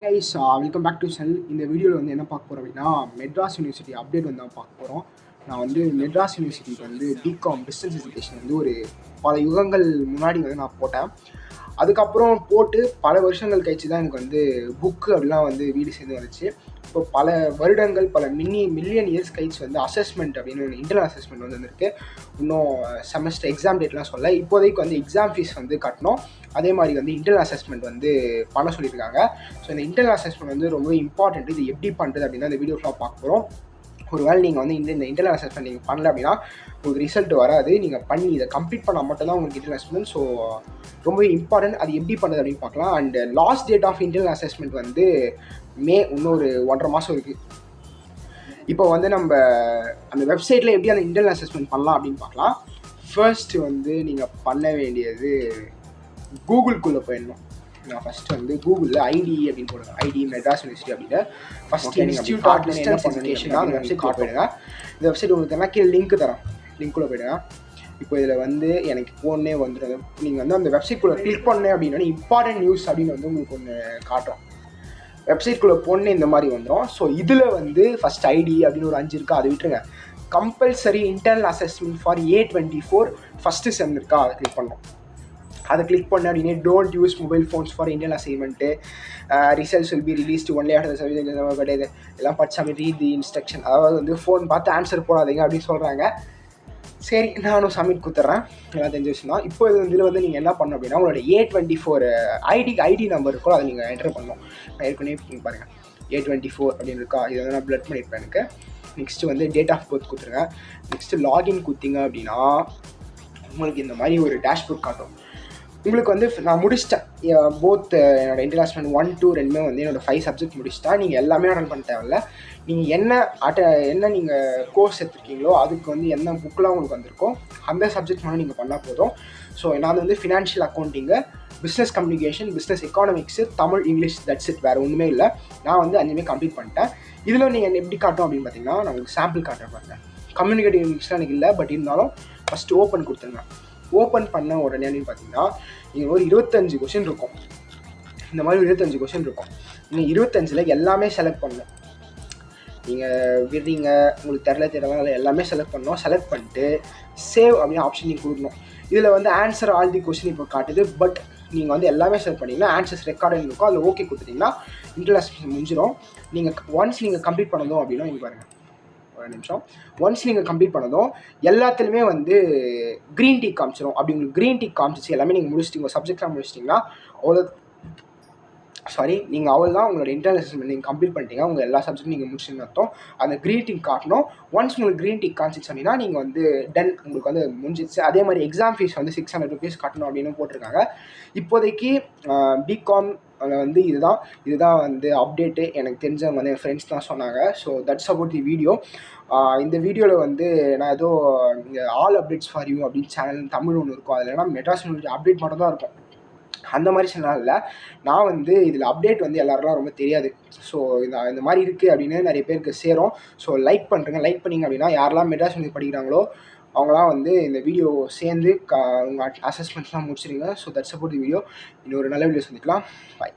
Guys welcome back to channel. இந்த வீடியோவில் வந்து என்ன பார்க்க போகிறோம் அப்படின்னா மெட்ராஸ் யூனிவர்சிட்டி அப்டேட் வந்து தான் பார்க்க போகிறோம். நான் வந்து மெட்ராஸ் யூனிவர்சிட்டிக்கு வந்து பிகாம் டிஸ்டன்ஸ் எஜுகேஷன் வந்து ஒரு பல யுகங்கள் முன்னாடி வந்து நான் போட்டேன். அதுக்கப்புறம் போட்டு பல வருஷங்கள் கழிச்சு தான் எனக்கு வந்து புக்கு அப்படிலாம் வந்து வீடு சேர்ந்து வந்துச்சு. இப்போ பல வருடங்கள் பல மில்லியன் இயர்ஸ் கழிச்சு வந்து அசஸ்மெண்ட் அப்படின்னு ஒரு இன்டர்னல் அசஸ்மெண்ட் வந்து வந்துருக்கு. இன்னும் செமஸ்டர் எக்ஸாம் டேட்லாம் சொல்ல, இப்போதைக்கு வந்து எக்ஸாம் ஃபீஸ் வந்து கட்டணும். அதே மாதிரி வந்து இன்டர்னல் அசஸ்மெண்ட் வந்து பண்ண சொல்லியிருக்காங்க. ஸோ இந்த இன்டர்னல் அசஸ்மெண்ட் வந்து ரொம்ப இம்பார்ட்டன்ட். இது எப்படி பண்ணுறது அப்படின்னு இந்த வீடியோஸ்லாம் பார்க்க போகிறோம். ஒருவேளை நீங்கள் வந்து இந்த இன்டர்னல் அசஸ்மெண்ட் நீங்கள் பண்ணல அப்படின்னா உங்களுக்கு ரிசல்ட் வராது. நீங்கள் பண்ணி இதை கம்ப்ளீட் பண்ணால் மட்டும்தான் உங்களுக்கு இன்டர்னல் அசஸ்மெண்ட். ஸோ ரொம்ப இம்பார்ட்டன்ட். அது எப்படி பண்ணுறது அப்படின்னு பார்க்கலாம். And last date of internal assessment வந்து இன்னொரு 1.5 மாதம் இருக்குது. இப்போ வந்து நம்ம அந்த வெப்சைட்டில் எப்படி அந்த இன்டர்னல் அசஸ்மெண்ட் பண்ணலாம் அப்படின்னு பார்க்கலாம். ஃபர்ஸ்ட் வந்து நீங்கள் பண்ண வேண்டியது கூகுள்குள்ளே போயிடணும். நான் ஃபஸ்ட்டு வந்து கூகுளில் IDE அப்படின்னு போடுங்க. IDE மெட்ராஸ் யூனிவர்சிட்டி அப்படின்னு first institute of distance education அந்த வெப்சைட் போயிடுங்க. இந்த வெப்சைட் உங்களுக்கு தரேன், கீழே லிங்க் தரேன், லிங்க்குள்ளே போயிடுங்க. இப்போ இதில் வந்து எனக்கு ஃபோனே வந்துடும். நீங்கள் வந்து அந்த வெப்சைட்குள்ளே கிளிக் பண்ணேன் அப்படின்னா இம்பார்ட்டன்ட் நியூஸ் அப்படின்னு வந்து உங்களுக்கு ஒன்று காட்டும். வெப்சைட்குள்ளே போனே இந்த மாதிரி வந்துடும். ஸோ இதில் வந்து ஃபஸ்ட் IDE அப்படின்னு ஒரு 5 இருக்கா, அதை விட்டுருங்க. Compulsory internal assessment for A24 first செம் இருக்கா, அதை கிளிக் பண்ணோம். அதை கிளிக் பண்ண அப்படின்னே don't use mobile phones for internal assignment, results will be released only after service கிடையாது. எல்லாம் படிச்சாமல் ரீட் தி இன்ஸ்ட்ரக்ஷன், அதாவது வந்து ஃபோன் பார்த்து ஆன்சர் போடாதீங்க அப்படின்னு சொல்கிறாங்க. சரி, நானும் சப்மிட் கொடுத்துட்றேன். எல்லாம் தெரிஞ்ச விஷயம் தான். இப்போ இதில் வந்து நீங்கள் என்ன பண்ணணும் அப்படின்னா உங்களோட A24 ஐடி நம்பர் இருக்கோ அதை நீங்கள் என்டர் பண்ணணும். நான் ஏற்கனவே பாருங்கள் A24 அப்படின்னு இருக்கா, இதை வந்து நான் பிளட் பண்ணியிருப்பேன். எனக்கு நெக்ஸ்ட்டு வந்து டேட் ஆஃப் பர்த் கொடுத்துருங்க. நெக்ஸ்ட்டு லாகின் கொடுத்தீங்க அப்படின்னா உங்களுக்கு இந்த மாதிரி ஒரு டேஷ்போர்ட் காட்டும். உங்களுக்கு வந்து நான் முடிச்சிட்டேன் போத் என்னோட இன்டர்நேஷ்னல் 1, 2 ரெண்டுமே வந்து என்னோடய 5 சப்ஜெக்ட் முடிச்சிட்டேன். நீங்கள் எல்லாமே அட்டன் பண்ண தேவையில்ல. நீங்கள் என்ன நீங்கள் கோர்ஸ் எடுத்துருக்கீங்களோ அதுக்கு வந்து என்ன புக்கெலாம் உங்களுக்கு வந்திருக்கோ அந்த சப்ஜெக்ட் மட்டும் நீங்கள் பண்ணால் போதும். ஸோ நான் வந்து financial accounting, business communication, business economics, Tamil, English, that's it. வேறு ஒன்றுமே இல்லை. நான் வந்து 5மே கம்ப்ளீட் பண்ணிட்டேன். இதில் நீங்கள் எப்படி காட்டும் அப்படின்னு பார்த்தீங்கன்னா நான் உங்களுக்கு சாம்பிள் காட்டுறேன் பாருங்கள். கம்யூனிகேட்டிவ் இங்கிலீஷ்லாம் எனக்கு இல்லை, பட் இருந்தாலும் ஃபஸ்ட்டு ஓப்பன் கொடுத்துருங்க. ஓப்பன் பண்ண உடனே பார்த்தீங்கன்னா நீங்கள் ஒரு 25 கொஷின் இருக்கும். இந்த மாதிரி 25 கொஷின் இருக்கும். நீங்கள் 25ல் எல்லாமே செலக்ட் பண்ணணும். நீங்கள் விடுறீங்க, உங்களுக்கு தெரியல எல்லாமே செலக்ட் பண்ணணும். செலக்ட் பண்ணிட்டு சேவ் அப்படின்னு ஆப்ஷன் நீங்கள் கொடுக்கணும். இதில் வந்து ஆன்சர் ஆல் தி கொஷின் இப்போ காட்டுது. பட் நீங்கள் வந்து எல்லாமே செலக்ட் பண்ணிங்கன்னா ஆன்சர்ஸ் ரெக்கார்டுன்னு இருக்கும். அதில் ஓகே கொடுத்துட்டிங்கன்னா இன்டர்னல் அசஸ்மெண்ட் முடிஞ்சிடும். நீங்கள் ஒன்ஸ் நீங்கள் கம்ப்ளீட் பண்ணதும் அப்படின்னா இங்கே பாருங்கள், ஒரு நிமிஷம். ஒன்ஸ் நீங்கள் கம்ப்ளீட் பண்ணதும் எல்லாத்துலேயுமே வந்து க்ரீன் டிக் காமிச்சிடும். அப்படி உங்களுக்கு க்ரீன் டிக் காமிச்சிச்சு எல்லாமே நீங்கள் முடிச்சிட்டிங்க, சப்ஜெக்ட்லாம் முடிச்சிட்டிங்கன்னா நீங்கள் அவ்வளோதான் உங்களோட இன்டர்னல் அசஸ்மெண்ட் நீங்கள் கம்ப்ளீட் பண்ணிட்டீங்க. உங்கள் எல்லா சப்ஜெக்ட்டும் நீங்கள் முடிச்சுன்னு அர்த்தம். அந்த க்ரீன் டிக் காட்டணும். ஒன்ஸ் உங்களுக்கு க்ரீன் டிக் காமிச்சிச்சு அப்படின்னா நீங்கள் வந்து டன், உங்களுக்கு வந்து முடிஞ்சிச்சு. அதே மாதிரி எக்ஸாம் ஃபீஸ் வந்து 600 rupees கட்டணும் அப்படின்னு போட்டிருக்காங்க. இப்போதைக்கு பிகாம் வந்து இதுதான் வந்து அப்டேட்டு. எனக்கு தெரிஞ்சவங்க வந்து என் ஃப்ரெண்ட்ஸ் தான் சொன்னாங்க. So that's about the video. இந்த வீடியோவில் வந்து நான் ஏதோ ஆல் அப்டேட்ஸ் ஃபார் யூ அப்படின்னு சேனல் தமிழ் ஒன்று இருக்கும். அதில் ஏன்னா மெட்ராஸ் யூனிவர்சிட்டி அப்டேட் மட்டும் தான் இருக்கும். அந்த மாதிரி சேனல் இல்லை. நான் வந்து இதில் அப்டேட் வந்து எல்லாருலாம் ரொம்ப தெரியாது. ஸோ இந்த மாதிரி இருக்குது அப்படின்னு நிறைய பேருக்கு சேரும். ஸோ லைக் பண்ணுறேங்க. லைக் பண்ணிங்க அப்படின்னா யாரெல்லாம் மெட்ராஸ் யூனிவர்சிட்டி படிக்கிறாங்களோ அவங்களாம் வந்து இந்த வீடியோ சேர்ந்து உங்கள் அசஸ்மெண்ட்ஸ்லாம் முடிச்சிருங்க. So that's about the video. இன்னொரு நல்ல வீடியோ சந்திக்கலாம். பாய்.